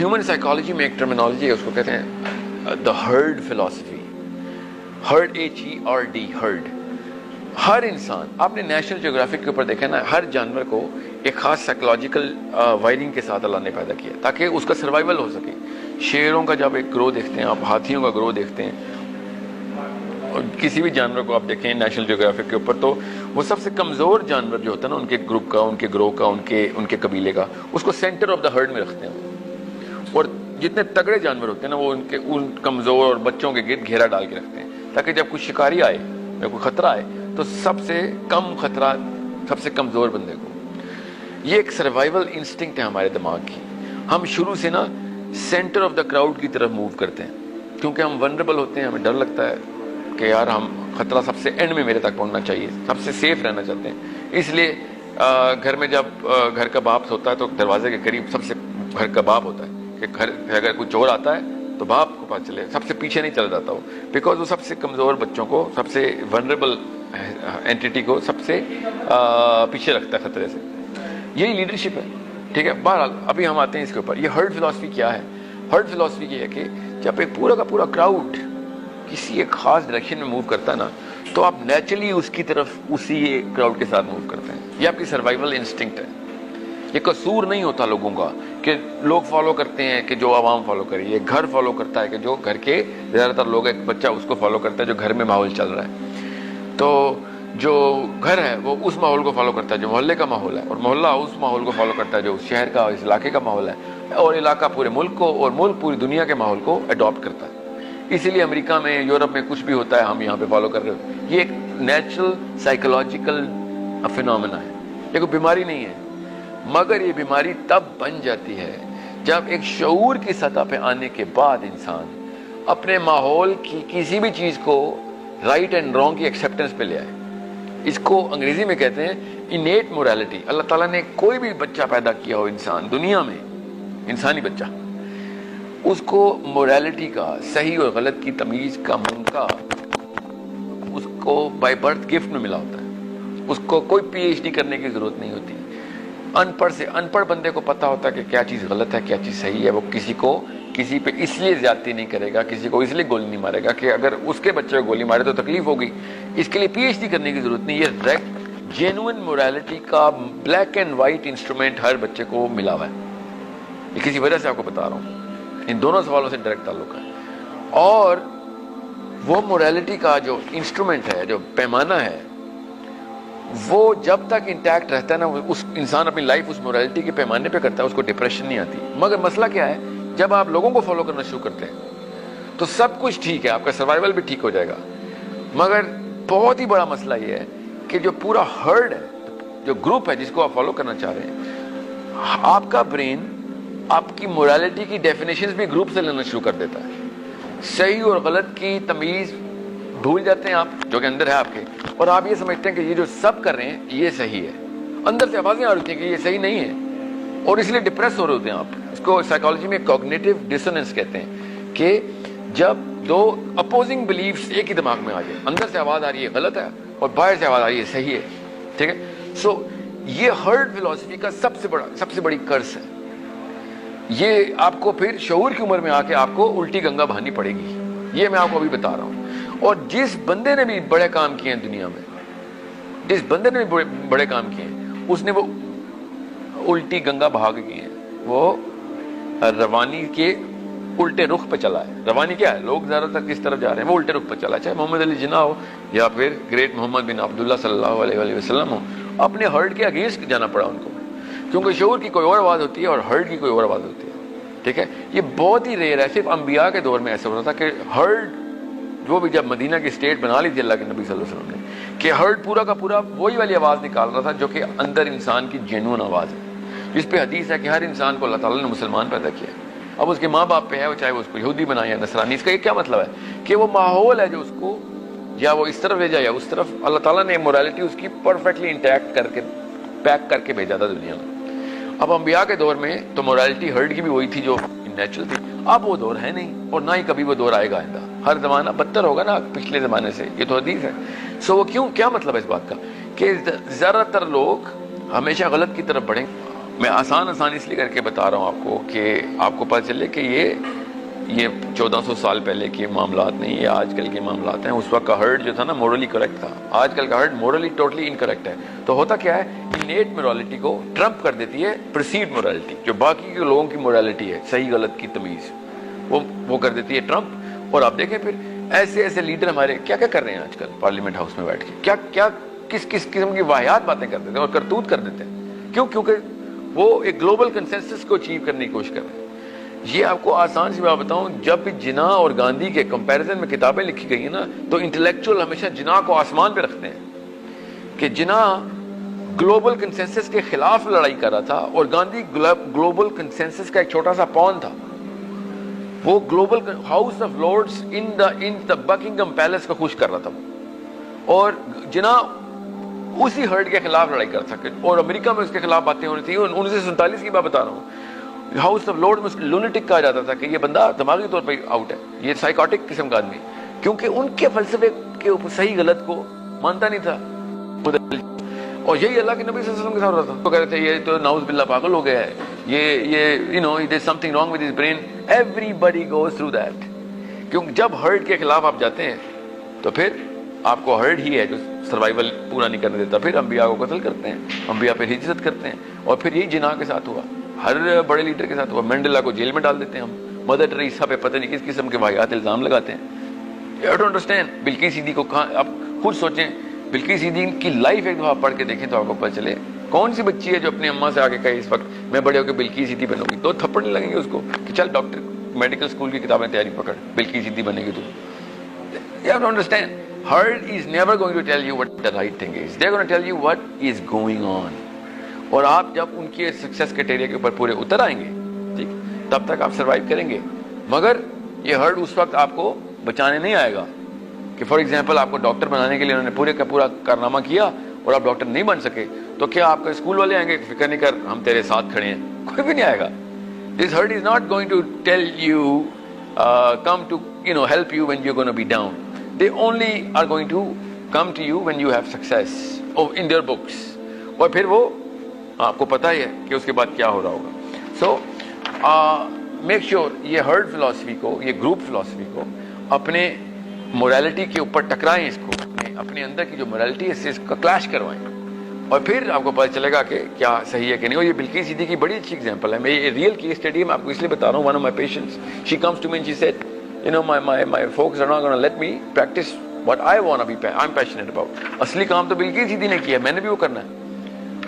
Human psychology میں ایک terminology ہے، اس کو کہتے ہیں the herd philosophy. Herd HERD herd. ہر انسان، آپ نے نیشنل جیوگرافک کے اوپر دیکھا نا، ہر جانور کو ایک خاص سائیکولوجیکل وائرنگ کے ساتھ اللہ نے پیدا کیا تاکہ اس کا سروائیول ہو سکے. شیروں کا جب ایک گروہ دیکھتے ہیں آپ، ہاتھیوں کا گروہ دیکھتے ہیں، اور کسی بھی جانور کو آپ دیکھیں نیشنل جیوگرافک کے اوپر، تو وہ سب سے کمزور جانور جو ہوتا ہے نا، ان کے گروپ کا، ان کے گروہ کا، ان کے قبیلے کا، اس کو سینٹر آف دا ہرڈ میں رکھتے ہیں. اور جتنے تگڑے جانور ہوتے ہیں نا، وہ ان کمزور اور بچوں کے گرد گھیرا ڈال کے رکھتے ہیں تاکہ جب کوئی شکاری آئے یا کوئی خطرہ آئے تو سب سے کم خطرہ سب سے کمزور بندے کو. یہ ایک سروائیول انسٹنکٹ ہے ہمارے دماغ کی. ہم شروع سے نا سینٹر آف دا کراؤڈ کی طرف موو کرتے ہیں کیونکہ ہم ونربل ہوتے ہیں. ہمیں ڈر لگتا ہے کہ یار ہم خطرہ سب سے اینڈ میں میرے تک پہنچنا چاہیے، سب سے سیف رہنا چاہتے ہیں. اس لیے گھر میں جب گھر کا باپ ہوتا ہے تو دروازے کے قریب سب سے گھر کا باپ ہوتا ہے کہ گھر اگر کوئی چور آتا ہے تو باپ کو پتہ چلے، سب سے پیچھے نہیں چلا جاتا وہ، بیکاز وہ سب سے کمزور بچوں کو، سب سے ونربل اینٹیٹی کو سب سے پیچھے رکھتا ہے خطرے سے. یہی لیڈرشپ ہے. ٹھیک ہے، بہرحال ابھی ہم آتے ہیں اس کے اوپر. یہ ہرڈ فلاسفی کیا ہے؟ ہرڈ فلاسفی یہ ہے کہ جب ایک پورا کا پورا کراؤڈ کسی ایک خاص ڈائریکشن میں موو کرتا ہے نا، تو آپ نیچرلی اس کی طرف اسی کراؤڈ کے ساتھ موو کرتے ہیں. یہ آپ کی سروائیول انسٹنکٹ ہے. یہ قصور نہیں ہوتا لوگوں کا کہ لوگ فالو کرتے ہیں کہ جو عوام فالو کری. یہ گھر فالو کرتا ہے کہ جو گھر کے زیادہ تر لوگ، ایک بچہ اس کو فالو کرتا ہے جو گھر میں ماحول چل رہا ہے. تو جو گھر ہے وہ اس ماحول کو فالو کرتا ہے جو محلے کا ماحول ہے، اور محلہ اس ماحول کو فالو کرتا ہے جو اس شہر کا، اس علاقے کا ماحول ہے، اور علاقہ پورے ملک کو، اور ملک پوری دنیا کے ماحول کو اڈاپٹ کرتا ہے. اسی لیے امریکہ میں، یورپ میں کچھ بھی ہوتا ہے ہم یہاں پہ فالو کر رہے ہیں. یہ ایک نیچرل سائیکولوجیکل فینومینا ہے. یہ کوئی بیماری نہیں ہے، مگر یہ بیماری تب بن جاتی ہے جب ایک شعور کی سطح پہ آنے کے بعد انسان اپنے ماحول کی کسی بھی چیز کو رائٹ اینڈ رانگ کی ایکسیپٹنس پہ لے آئے. اس کو انگریزی میں کہتے ہیں انیٹ مورالٹی. اللہ تعالیٰ نے کوئی بھی بچہ پیدا کیا ہو انسان دنیا میں، انسانی بچہ، اس کو مورالٹی کا، صحیح اور غلط کی تمیز کا موقع اس کو بائی برتھ گفٹ میں ملا ہوتا ہے. اس کو کوئی PhD کرنے کی ضرورت نہیں ہوتی. ان پڑھ بندے کو پتہ ہوتا ہے کہ کیا چیز غلط ہے، کیا چیز صحیح ہے. وہ کسی پہ اس لیے زیادتی نہیں کرے گا، کسی کو اس لیے گولی نہیں مارے گا کہ اگر اس کے بچے کو گولی مارے تو تکلیف ہوگی. اس کے لیے PhD کرنے کی ضرورت نہیں. یہ جینوئن مورالٹی کا بلیک اینڈ وائٹ انسٹرومنٹ ہر بچے کو ملا ہوا ہے. یہ کسی وجہ سے آپ کو بتا رہا ہوں. ان دونوں سوالوں سے ڈائریکٹ تعلق ہے. اور وہ مورالٹی کا جو انسٹرومنٹ ہے، جو پیمانہ ہے، وہ جب تک انٹیکٹ رہتا ہے نا، اس انسان اپنی لائف اس مورالٹی کے پیمانے پہ کرتا ہے، اس کو ڈپریشن نہیں آتی. مگر مسئلہ کیا ہے، جب آپ لوگوں کو فالو کرنا شروع کرتے ہیں تو سب کچھ ٹھیک ہے، آپ کا سروائیول بھی ٹھیک ہو جائے گا. مگر بہت ہی بڑا مسئلہ یہ ہے کہ جو پورا ہرڈ ہے، جو گروپ ہے جس کو آپ فالو کرنا چاہ رہے ہیں، آپ کا برین آپ کی مورالٹی کی ڈیفینیشنز بھی گروپ سے لینا شروع کر دیتا ہے. صحیح اور غلط کی تمیز بھول جاتے ہیں آپ، جو کہ اندر ہے آپ کے، اور آپ یہ سمجھتے ہیں کہ یہ جو سب کر رہے ہیں یہ صحیح ہے. اندر سے آوازیں آ رہی ہیں کہ یہ صحیح نہیں ہے، اور اس لیے ڈپریس ہو رہے ہوتے ہیں آپ. اس کو سائیکالوجی میں کوگنیٹو ڈسوننس کہتے ہیں کہ جب دو اپوزنگ بلیفز ایک ہی دماغ میں آ جائے، اندر سے آواز آ رہی ہے غلط ہے اور باہر سے آواز آ رہی ہے صحیح ہے. ٹھیک ہے، سو یہ ہرڈ فلاسفی کا سب سے بڑی کرس ہے. یہ آپ کو پھر شعور کی عمر میں آ کے آپ کو الٹی گنگا بہانی پڑے گی. یہ میں آپ کو ابھی بتا رہا ہوں. اور جس بندے نے بھی بڑے کام کیے ہیں دنیا میں، جس بندے نے بھی بڑے کام کیے ہیں، اس نے وہ الٹی گنگا بہا کے کیے ہیں. وہ روانی کے الٹے رخ پہ چلا ہے. روانی کیا ہے؟ لوگ زیادہ تر کس طرف جا رہے ہیں، وہ الٹے رخ پہ چلا ہے. چاہے محمد علی جناح ہو یا پھر گریٹ محمد بن عبداللہ صلی اللہ علیہ وسلم ہو، اپنے ہرڈ کے اگینسٹ جانا پڑا ان کو، کیونکہ شعور کی کوئی اور آواز ہوتی ہے اور ہرڈ کی کوئی اور آواز ہوتی ہے. ٹھیک ہے، یہ بہت ہی ریئر ہے. صرف انبیاء کے دور میں ایسا ہوتا تھا کہ ہرڈ، وہ بھی جب مدینہ کی اسٹیٹ بنا لی تھی اللہ کے نبی صلی اللہ علیہ وسلم نے، کہ ہرڈ پورا کا پورا وہی والی آواز نکال رہا تھا جو کہ اندر انسان کی جینوئن آواز ہے، جس پہ حدیث ہے کہ ہر انسان کو اللہ تعالیٰ نے مسلمان پیدا کیا. اب اس کے ماں باپ پہ ہے، وہ چاہے وہ اس کو یہودی بنائے یا نصرانی. اس کا یہ کیا مطلب ہے کہ وہ ماحول ہے جو اس کو یا وہ اس طرف لے جائے یا اس طرف. اللہ تعالیٰ نے مورالٹی اس کی پرفیکٹلی انٹیکٹ کر کے پیک کر کے بھیجا تھا دنیا میں. اب انبیاء کے دور میں تو مورالٹی ہرڈ کی بھی وہی تھی جو نیچرل تھی. اب وہ دور ہے نہیں، اور نہ ہی کبھی وہ دور آئے گا آئندہ. ہر زمانہ بدتر ہوگا نا پچھلے زمانے سے، یہ تو حدیث ہے. سو وہ کیوں، کیا مطلب ہے اس بات کا کہ زیادہ تر لوگ ہمیشہ غلط کی طرف بڑھیں. میں آسان اس لیے کر کے بتا رہا ہوں آپ کو کہ آپ کو پتہ چلے کہ یہ 1400 سال پہلے کے معاملات نہیں، یہ آج کل کے معاملات ہیں. اس وقت کا ہرڈ جو تھا نا مورلی کریکٹ تھا، آج کل کا ہرڈ مورلی ٹوٹلی انکریکٹ ہے. تو ہوتا کیا ہے، انیٹ مورالٹی کو ٹرمپ کر دیتی ہے پرسیڈ مورالٹی، جو باقی کے لوگوں کی مورالٹی ہے، صحیح غلط کی تمیز، وہ کر دیتی ہے ٹرمپ. اور آپ دیکھیں پھر ایسے لیڈر ہمارے کیا کر رہے ہیں آج کل پارلیمنٹ ہاؤس میں بیٹھ کے، کیا کس قسم کی واہیات باتیں کر دیتے ہیں اور کرتوت کر دیتے ہیں. کیونکہ وہ ایک گلوبل کنسنسس کو اچیو کرنے کی کوشش کر رہے ہیں. یہ آپ کو آسان سی بات بتاؤں، جب بھی جناح اور گاندھی کے کمپیریزن میں کتابیں لکھی گئی ہیں نا، تو انٹلیکچوئل ہمیشہ جناح کو آسمان پہ رکھتے ہیں کہ جناح گلوبل کنسنسس کے خلاف لڑائی کر رہا تھا اور گاندھی گلوبل کنسنسس کا ایک چھوٹا سا پون تھا. وہ global house of lords in the Buckingham palace کا خوش کر رہا تھا، اور جناح اسی ہرڈ کے خلاف لڑائی کر سکے. اور امریکہ میں اس کے خلاف باتیں ہونی تھیں. 1947 کی بات بتا رہا ہوں، ہاؤس آف لارڈ میں اس کو لونیٹک کہا جاتا تھا کہ یہ بندہ دماغی طور پہ آؤٹ ہے، یہ سائیکوٹک قسم کا آدمی، کیونکہ ان کے فلسفے کے صحیح غلط کو مانتا نہیں تھا. اور یہی اللہ کے نبی صلی اللہ علیہ وسلم کے ساتھ رہا تھا. تو کہتے تھے یہ تو نعوذ باللہ پاگل ہو گیا ہے، یہ you know there is something wrong with his brain. Everybody goes through that. کیونکہ جب ہرڈ کے خلاف آپ جاتے ہیں تو پھر آپ کو ہرڈ ہی ہے جو سروائیول پورا نہیں کرنے دیتا. پھر انبیاء کو قتل کرتے ہیں، انبیاء پہ ہجرت کرتے ہیں. اور پھر یہی جناح کے ساتھ ہوا، ہر بڑے لیڈر کے ساتھ ہوا. مینڈیلا کو جیل میں ڈال دیتے ہیں ہم، مدر ٹریسا پہ پتہ نہیں کس قسم کے واقعات الزام لگاتے ہیں. You have to understand. Bilquis Siddiqui کو کہاں، آپ خود سوچیں، بلقیس صدیقی کی لائف ایک دفعہ پڑھ کے دیکھیں تو آپ کو پتہ چلے کون سی بچی ہے جو اپنی اماں سے آ کے کہے اس وقت میں بڑے ہو کے بلقیس صدیقی بنوں گی. 2 تھپڑ نہیں لگیں گے اس کو کہ چل ڈاکٹر میڈیکل اسکول کی کتابیں تیاری پکڑ، بلقیس صدیقی بنے گی تو. You have to understand, herd is never going to tell you what the right thing is. They're going to tell you what is going on. اور آپ جب ان کے سکسیس کرائٹیریا کے اوپر پورے اتر آئیں گے، ٹھیک، تب تک آپ سروائیو کریں گے. مگر یہ ہرڈ اس وقت آپ کو بچانے نہیں آئے گا کہ فار ایگزامپل آپ کو ڈاکٹر بنانے کے لیے انہوں نے پورے کا پورا کارنامہ کیا اور آپ ڈاکٹر نہیں بن سکے، تو کیا آپ کے اسکول والے آئیں گے فکر نہیں کر ہم تیرے ساتھ کھڑے ہیں؟ کوئی بھی نہیں آئے گا. This herd is not going to tell you, come to, help you when you're going to be down. They only are going to come to you when you have success in their books. اور پھر وہ آپ کو پتہ ہی ہے کہ اس کے بعد کیا ہو رہا ہوگا. So make sure یہ ہرڈ فلاسفی کو، یہ گروپ فلاسفی کو اپنے مورالٹی کے اوپر ٹکرائیں، اس کو اپنے اندر کی جو مورالٹی ہے اس کا کلیش کروائیں، اور پھر آپ کو پتہ چلے گا کہ کیا صحیح ہے کہ نہیں. اور یہ بلقیس صدیقی کی بڑی اچھی ایگزامپل ہے. میں یہ ریئل کیس اسٹڈی میں آپ کو اس لیے بتا رہا ہوں. One of my patients, she comes to me and she said my folks are not going to let me practice what I want to be I'm passionate about. اصلی کام تو بلقیس صدیقی نے کیا، میں نے بھی وہ کرنا ہے.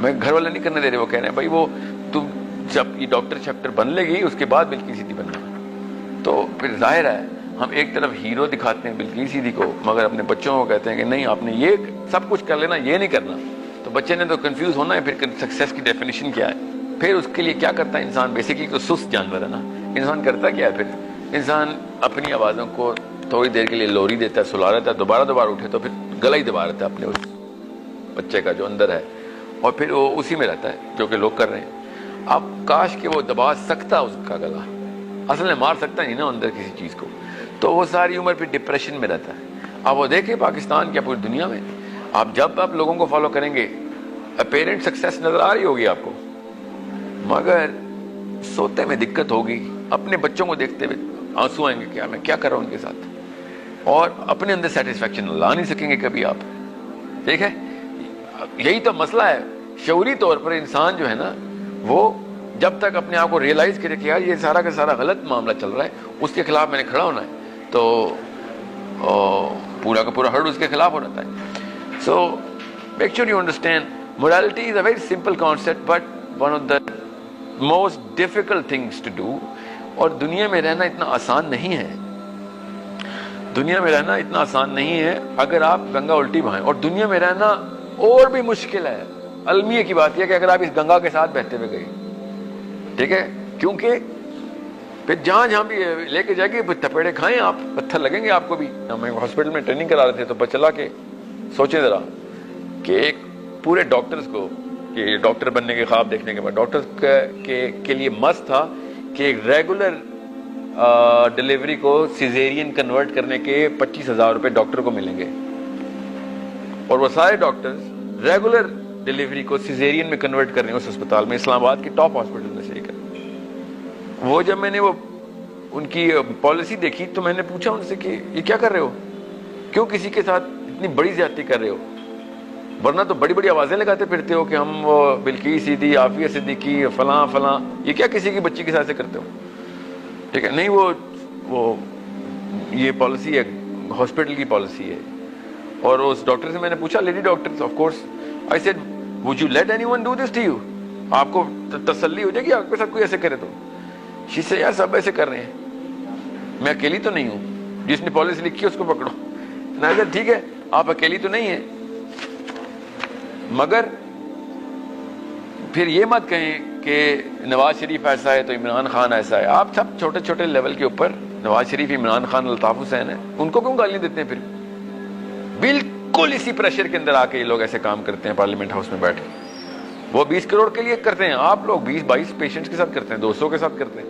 میں گھر والے نہیں کرنے دے رہے. وہ کہہ رہے ہیں بھائی وہ تم جب یہ ڈاکٹر شاکٹر بن لے گی اس کے بعد بلقیس صدیقی بننا. تو پھر ظاہر ہے ہم ایک طرف ہیرو دکھاتے ہیں بلقیس صدیقی کو، مگر اپنے بچوں کو کہتے ہیں کہ نہیں آپ نے یہ سب کچھ کر لینا، یہ نہیں کرنا. تو بچے نے تو کنفیوز ہونا ہے پھر سکسیس کی ڈیفینیشن کیا ہے. پھر اس کے لیے کیا کرتا ہے انسان؟ بیسیکلی تو سست جانور ہے نا. انسان کرتا کیا ہے؟ پھر انسان اپنی آوازوں کو تھوڑی دیر کے لیے لوری دیتا ہے، سلا رہتا ہے، دوبارہ اٹھے تو پھر گلا ہی دبا رہتا ہے اپنے اس بچے کا جو اندر ہے، اور پھر وہ اسی میں رہتا ہے جو کہ لوگ کر رہے ہیں. اب کاش کہ وہ دبا سکتا اس کا گلا، اصل میں مار سکتا نہیں نا اندر کسی چیز کو، تو وہ ساری عمر پھر ڈپریشن میں رہتا ہے. اب وہ دیکھیں پاکستان کیا پوری دنیا میں آپ جب آپ لوگوں کو فالو کریں گے اپیرنٹ سکسیس نظر آ رہی ہوگی آپ کو، مگر سوتے میں دقت ہوگی. اپنے بچوں کو دیکھتے ہوئے آنسو آئیں گے کیا میں کیا کر رہا ہوں ان کے ساتھ، اور اپنے اندر سیٹسفیکشن لا نہیں سکیں گے کبھی آپ. ٹھیک ہے، یہی تو مسئلہ ہے. شعوری طور پر انسان جو ہے نا وہ جب تک اپنے آپ کو ریئلائز کرے کہ یار یہ سارا کا سارا غلط معاملہ چل رہا ہے، اس کے خلاف میں نے کھڑا ہونا ہے، تو پورا کا پورا ہرڈ اس کے خلاف ہونا ہے. So make sure you understand morality is a very simple concept but one of the most difficult things to do. اور دنیا میں رہنا اتنا آسان نہیں ہے، دنیا میں رہنا اتنا آسان نہیں ہے اگر آپ گنگا الٹی بہائیں. اور دنیا میں رہنا اور بھی مشکل ہے. المیہ کی بات یہ کہ اگر آپ اس گنگا کے ساتھ بہتے ہوئے گئے، ٹھیک ہے، کیونکہ پھر جہاں بھی لے کے جائے گی پھر تھپیڑے کھائیں آپ، پتھر لگیں گے آپ کو بھی. ہمیں ہاسپٹل میں ٹریننگ کرا رہے تھے تو چلا کے سوچیں ذرا کہ ایک پورے ڈاکٹرز کو کہ ڈاکٹر بننے کے خواب دیکھنے کے بعد ڈاکٹر کے لیے مست تھا کہ ایک ریگولر ڈلیوری کو سیزیرین کنورٹ کرنے کے 25,000 روپے ڈاکٹر کو ملیں گے، اور وہ سارے ڈاکٹرز ریگولر ڈلیوری کو سیزیرین میں کنورٹ کر رہے ہیں اس اسپتال میں, اسلام آباد کی ٹاپ ہاسپٹل میں سے ایک ہے. وہ جب میں نے وہ ان کی پالیسی دیکھی تو میں نے پوچھا ان سے کہ یہ کیا کر رہے ہو, کیوں کسی کے ساتھ اتنی بڑی زیادتی کر رہے ہو, ورنہ تو بڑی بڑی آوازیں لگاتے پھرتے ہو کہ ہم وہ بلقیس سیدھی, عافیہ صدیقی, فلاں فلاں, یہ کیا کسی کی بچی کے ساتھ سے کرتے ہو؟ ٹھیک ہے, نہیں وہ یہ پالیسی ہے, ہاسپٹل کی پالیسی ہے. اور اس ڈاکٹر سے میں نے پوچھا, lady doctor, of course, I said would you let any one do this to you, آپ کو تسلی ہو جائے گی آپ کے ساتھ کوئی ایسے کرے تو؟ شی سے یار سب ایسے کر رہے ہیں, میں اکیلی تو نہیں ہوں, جس نے پالیسی لکھی ہے اس کو پکڑو. میں کہا ٹھیک ہے آپ اکیلی تو نہیں ہیں, مگر پھر یہ مت کہیں کہ نواز شریف ایسا ہے تو عمران خان ایسا ہے. آپ سب چھوٹے چھوٹے لیول کے اوپر, نواز شریف, عمران خان, الطاف حسین ہیں, ان کو کیوں گالیاں دیتے ہیں پھر؟ بالکل اسی پریشر کے اندر آ کے یہ لوگ ایسے کام کرتے ہیں پارلیمنٹ ہاؤس میں بیٹھ کے. وہ 20 کروڑ کے لیے کرتے ہیں, آپ لوگ 20-22 پیشنٹس کے ساتھ کرتے ہیں, 200 کے ساتھ کرتے ہیں.